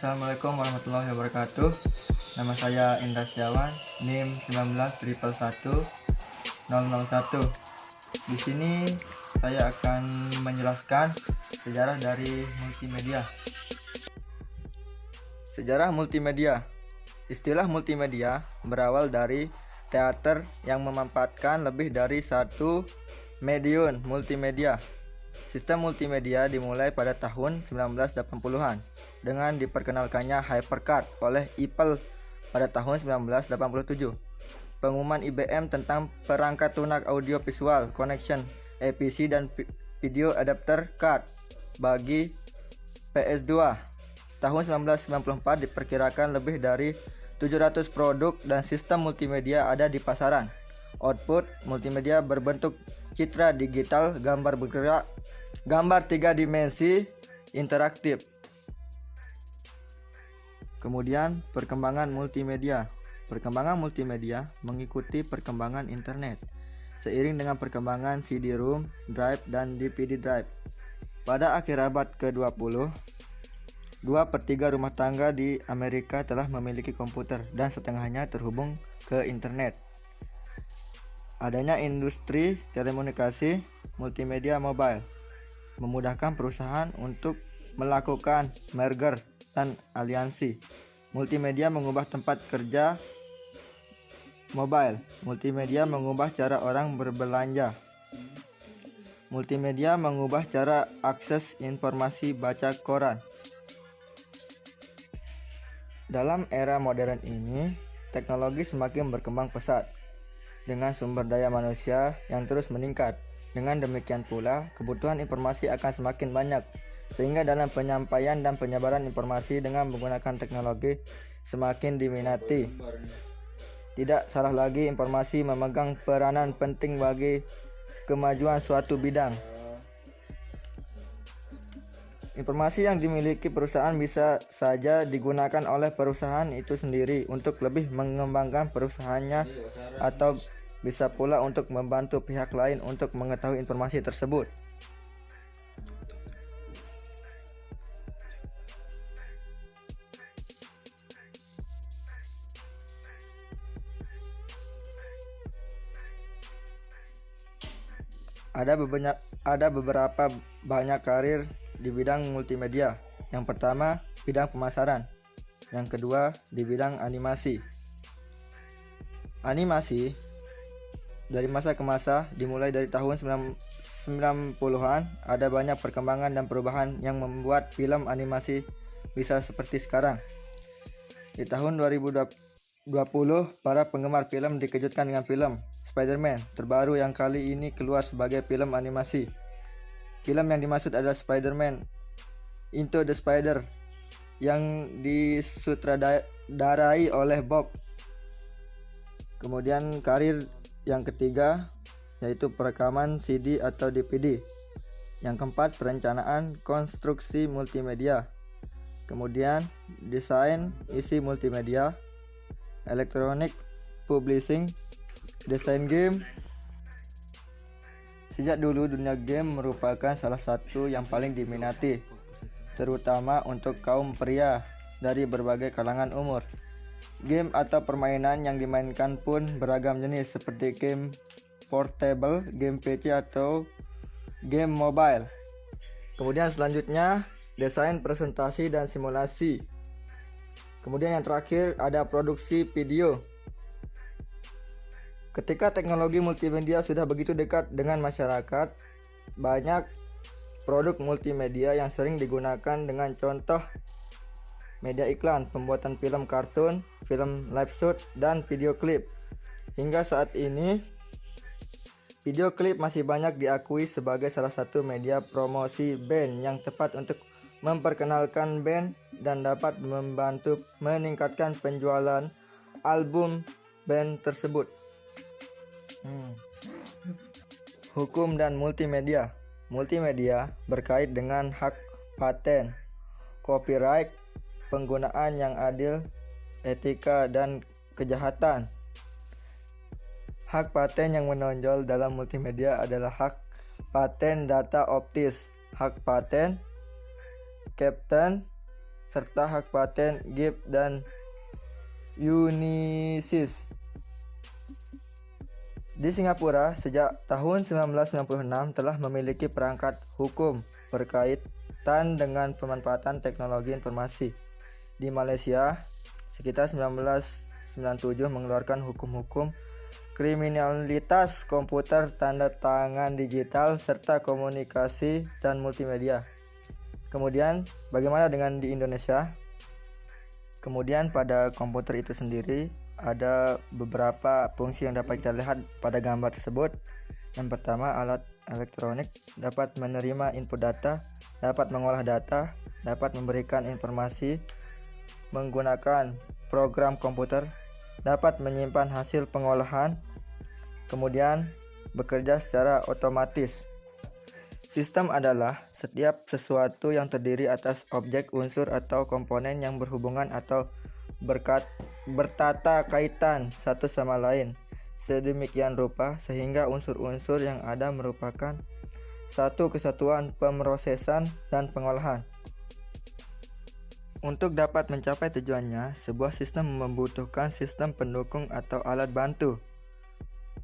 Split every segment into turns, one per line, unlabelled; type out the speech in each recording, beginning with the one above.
Assalamualaikum warahmatullahi wabarakatuh. Nama saya Indra Setiawan, NIM 19111101. Di sini saya akan menjelaskan sejarah dari multimedia. Sejarah multimedia. Istilah multimedia berawal dari teater yang memanfaatkan lebih dari satu medium multimedia. Sistem multimedia dimulai pada tahun 1980-an dengan diperkenalkannya HyperCard oleh Apple pada tahun 1987. Pengumuman IBM tentang perangkat lunak audio visual connection APC dan video adapter card bagi PS2. Tahun 1994 diperkirakan lebih dari 700 produk dan sistem multimedia ada di pasaran. Output multimedia berbentuk citra digital, gambar bergerak, gambar 3 dimensi, interaktif. Kemudian perkembangan multimedia. Perkembangan multimedia mengikuti perkembangan internet seiring dengan perkembangan CD-ROM, drive, dan DVD drive. Pada akhir abad ke-20, 2/3 rumah tangga di Amerika telah memiliki komputer dan setengahnya terhubung ke internet. Adanya industri telekomunikasi multimedia mobile memudahkan perusahaan untuk melakukan merger dan aliansi. Multimedia mengubah tempat kerja mobile. Multimedia mengubah cara orang berbelanja. Multimedia mengubah cara akses informasi baca koran. Dalam era modern ini, teknologi semakin berkembang pesat dengan sumber daya manusia yang terus meningkat. Dengan demikian pula, kebutuhan informasi akan semakin banyak, sehingga dalam penyampaian dan penyebaran informasi dengan menggunakan teknologi semakin diminati. Tidak salah lagi, informasi memegang peranan penting bagi kemajuan suatu bidang. Informasi yang dimiliki perusahaan bisa saja digunakan oleh perusahaan itu sendiri untuk lebih mengembangkan perusahaannya, atau bisa pula untuk membantu pihak lain untuk mengetahui informasi tersebut. Ada beberapa banyak karir di bidang multimedia. Yang pertama, bidang pemasaran. Yang kedua, di bidang animasi. Animasi dari masa ke masa, dimulai dari tahun 90-an, ada banyak perkembangan dan perubahan yang membuat film animasi bisa seperti sekarang. Di tahun 2020, para penggemar film dikejutkan dengan film Spider-Man terbaru yang kali ini keluar sebagai film animasi. Film yang dimaksud adalah Spider-Man Into the Spider yang disutradarai oleh Bob. Kemudian karir yang ketiga yaitu perekaman CD atau DVD. Yang keempat, perencanaan konstruksi multimedia. Kemudian desain isi multimedia, electronic publishing, desain game. Sejak dulu dunia game merupakan salah satu yang paling diminati, terutama untuk kaum pria dari berbagai kalangan umur. Game atau permainan yang dimainkan pun beragam jenis, seperti game portable, game PC, atau game mobile. Kemudian selanjutnya, desain presentasi dan simulasi. Kemudian yang terakhir ada produksi video. Ketika teknologi multimedia sudah begitu dekat dengan masyarakat, banyak produk multimedia yang sering digunakan dengan contoh media iklan, pembuatan film kartun, film live shoot, dan video klip. Hingga saat ini, video klip masih banyak diakui sebagai salah satu media promosi band yang tepat untuk memperkenalkan band dan dapat membantu meningkatkan penjualan album band tersebut. Hukum dan multimedia. Multimedia berkait dengan hak paten, copyright, penggunaan yang adil, etika, dan kejahatan. Hak paten yang menonjol dalam multimedia adalah hak paten data optis, hak paten captain serta hak paten GIP dan Unisys. Di Singapura, sejak tahun 1996 telah memiliki perangkat hukum berkaitan dengan pemanfaatan teknologi informasi. Di Malaysia, sekitar 1997 mengeluarkan hukum-hukum kriminalitas komputer, tanda tangan digital, serta komunikasi dan multimedia. Kemudian, bagaimana dengan di Indonesia? Kemudian pada komputer itu sendiri ada beberapa fungsi yang dapat kita lihat pada gambar tersebut. Yang pertama, alat elektronik dapat menerima input data, dapat mengolah data, dapat memberikan informasi menggunakan program komputer, dapat menyimpan hasil pengolahan, kemudian bekerja secara otomatis. Sistem adalah setiap sesuatu yang terdiri atas objek, unsur, atau komponen yang berhubungan atau bertata kaitan satu sama lain sedemikian rupa sehingga unsur-unsur yang ada merupakan satu kesatuan pemrosesan dan pengolahan. Untuk dapat mencapai tujuannya, sebuah sistem membutuhkan sistem pendukung atau alat bantu.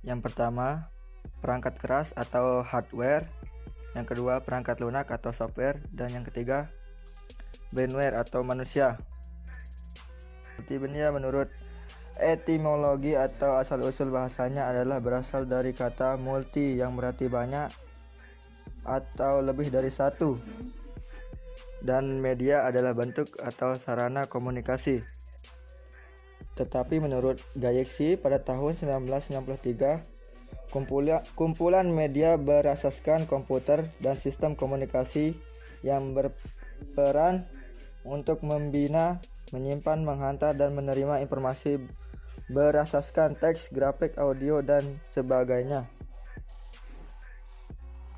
Yang pertama, perangkat keras atau hardware. Yang kedua, perangkat lunak atau software. Dan yang ketiga, brainware atau manusia. Multimedia menurut etimologi atau asal-usul bahasanya adalah berasal dari kata multi yang berarti banyak atau lebih dari satu, dan media adalah bentuk atau sarana komunikasi. Tetapi menurut Gayexi pada tahun 1993, kumpulan media berasaskan komputer dan sistem komunikasi yang berperan untuk membina, menyimpan, menghantar, dan menerima informasi berasaskan teks, grafik, audio, dan sebagainya.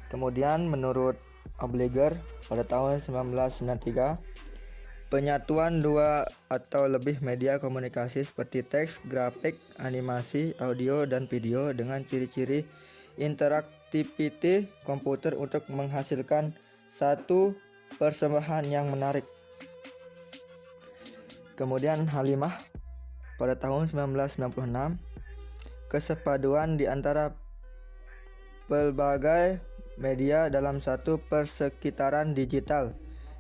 Kemudian menurut Obliger pada tahun 1993, penyatuan dua atau lebih media komunikasi seperti teks, grafik, animasi, audio, dan video dengan ciri-ciri interaktiviti komputer untuk menghasilkan satu persembahan yang menarik. Kemudian Halimah pada tahun 1996, kesepaduan di antara pelbagai media dalam satu persekitaran digital,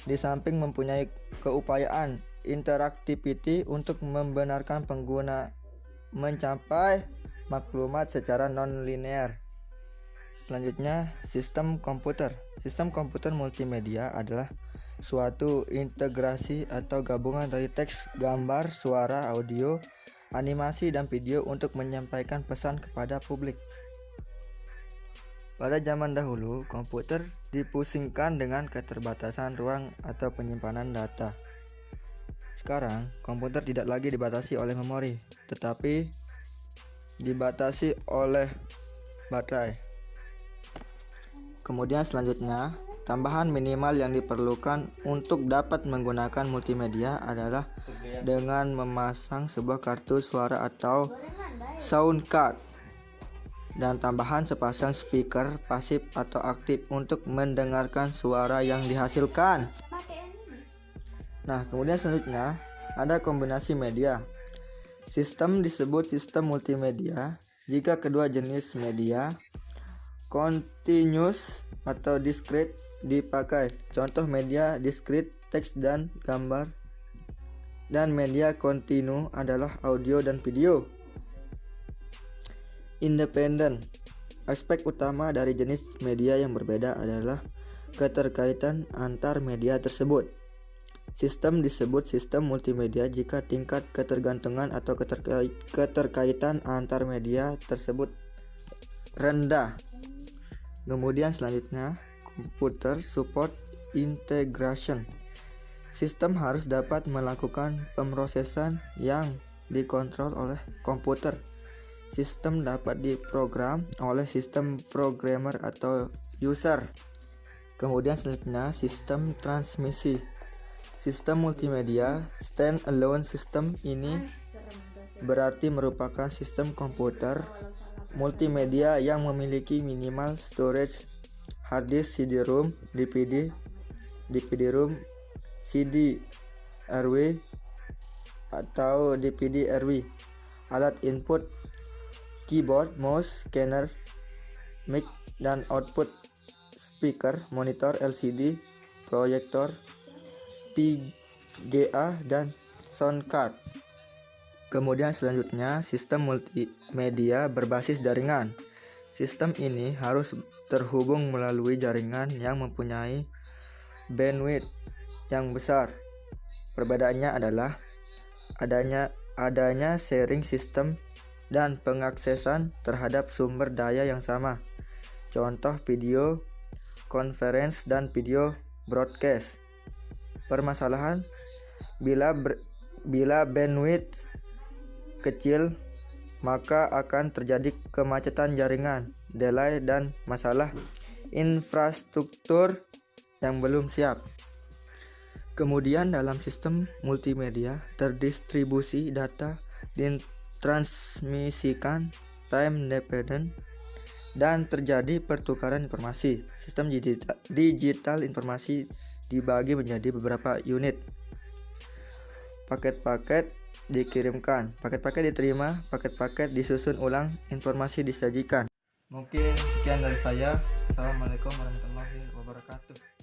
di samping mempunyai keupayaan interaktiviti untuk membenarkan pengguna mencapai maklumat secara non-linear. Selanjutnya, sistem komputer. Sistem komputer multimedia adalah suatu integrasi atau gabungan dari teks, gambar, suara, audio, animasi, dan video untuk menyampaikan pesan kepada publik. Pada zaman dahulu, komputer dipusingkan dengan keterbatasan ruang atau penyimpanan data. Sekarang, komputer tidak lagi dibatasi oleh memori, tetapi dibatasi oleh baterai. Kemudian selanjutnya, tambahan minimal yang diperlukan untuk dapat menggunakan multimedia adalah dengan memasang sebuah kartu suara atau sound card, dan tambahan sepasang speaker pasif atau aktif untuk mendengarkan suara yang dihasilkan. Nah, kemudian selanjutnya ada kombinasi media. Sistem disebut sistem multimedia jika kedua jenis media, continuous atau discrete, dipakai. Contoh media discrete teks dan gambar, dan media kontinu adalah audio dan video. Independen. Aspek utama dari jenis media yang berbeda adalah keterkaitan antar media tersebut. Sistem disebut sistem multimedia jika tingkat ketergantungan atau keterkaitan antar media tersebut rendah. Kemudian selanjutnya, computer support integration. Sistem harus dapat melakukan pemrosesan yang dikontrol oleh komputer. Sistem dapat diprogram oleh sistem programmer atau user. Kemudian selanjutnya, sistem transmisi. Sistem multimedia stand-alone system ini berarti merupakan sistem komputer multimedia yang memiliki minimal storage hard disk, CD-ROM, DVD-ROM, CD, RW atau DPD-RW, alat input, keyboard, mouse, scanner, mic dan output, speaker, monitor LCD, proyektor, VGA dan sound card. Kemudian selanjutnya sistem multimedia berbasis jaringan. Sistem ini harus terhubung melalui jaringan yang mempunyai bandwidth yang besar. Perbedaannya adalah adanya sharing system dan pengaksesan terhadap sumber daya yang sama. Contoh video conference dan video broadcast. Permasalahan bila bandwidth kecil maka akan terjadi kemacetan jaringan, delay dan masalah infrastruktur yang belum siap. Kemudian dalam sistem multimedia terdistribusi data ditransmisikan time dependent dan terjadi pertukaran informasi. Sistem digital informasi dibagi menjadi beberapa unit. Paket-paket dikirimkan, paket-paket diterima, paket-paket disusun ulang, informasi disajikan. Mungkin sekian dari saya. Assalamualaikum warahmatullahi wabarakatuh.